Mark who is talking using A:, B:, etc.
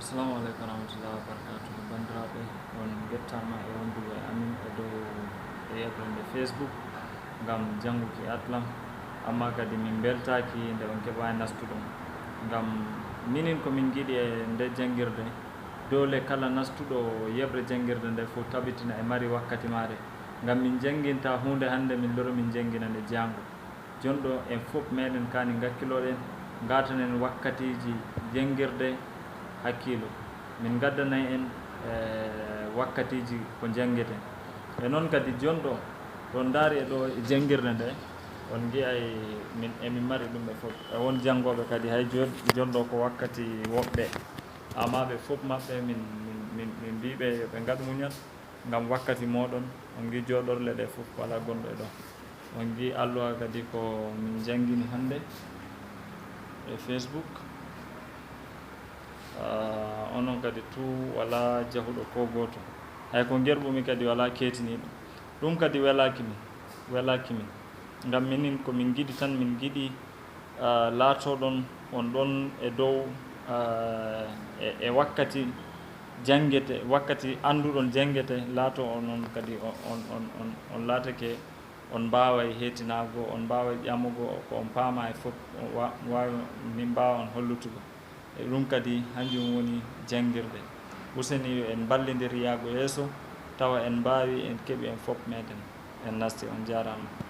A: Assalamu alaikum warahmatullahi wabarakatuh. Bandiraɓe on gettama e wondugo e amin e dow yeɓrende Facebook ngam janguki AdLam, amma kadi min beltaki nde on keɓani nastuɗon ngam minin komin giɗi e nde jangguirde dole kala nastuɗo yeɓre jangguirde nde fof tabitina e mari wakkati mare ngam min janguinta hunde hande min loro min jangguina nde jango. Jonɗo en fof meɗen kani gakkiloɗen gatanen wakkatiji jangguirde hakkilo min gaddanay en wakkatiji ko jangueten e noon kadi jonɗo ɗon daari e ɗo e janguirde nde on jiyay min emin mari ɗum ɓe fof e won janggoɓe kadi hay jonɗo ko wakkati woɓɓe amma ɓe fof maɓɓe min mbiɓe yoɓe gaɗ muñal ngam wakkati moɗon on gui joɗorle ɗe fof wala gonɗo e ɗon on gui alluha kadi ko min jangguini hande e Facebook. Onon kadi tout wala jahuɗo ko goto hay ko gerɓumi kadi wala ketiniɗo ɗum kadi welakimi ngam minin komin giɗi tan min giɗi laatoɗon on ɗon e dow e wakkati jangguete wakkati anduɗon jangguete laato onon kadi on laatake on mbaway hetinago on mbaway ƴamugo ko on paama e fof wawi min mbawa on hollutugo e ɗum kadi hanjum woni janguirde. Useni en ballidir yaago yeeso tawa en mbawi en keeɓi en fof meɗen en nasti. On jarama.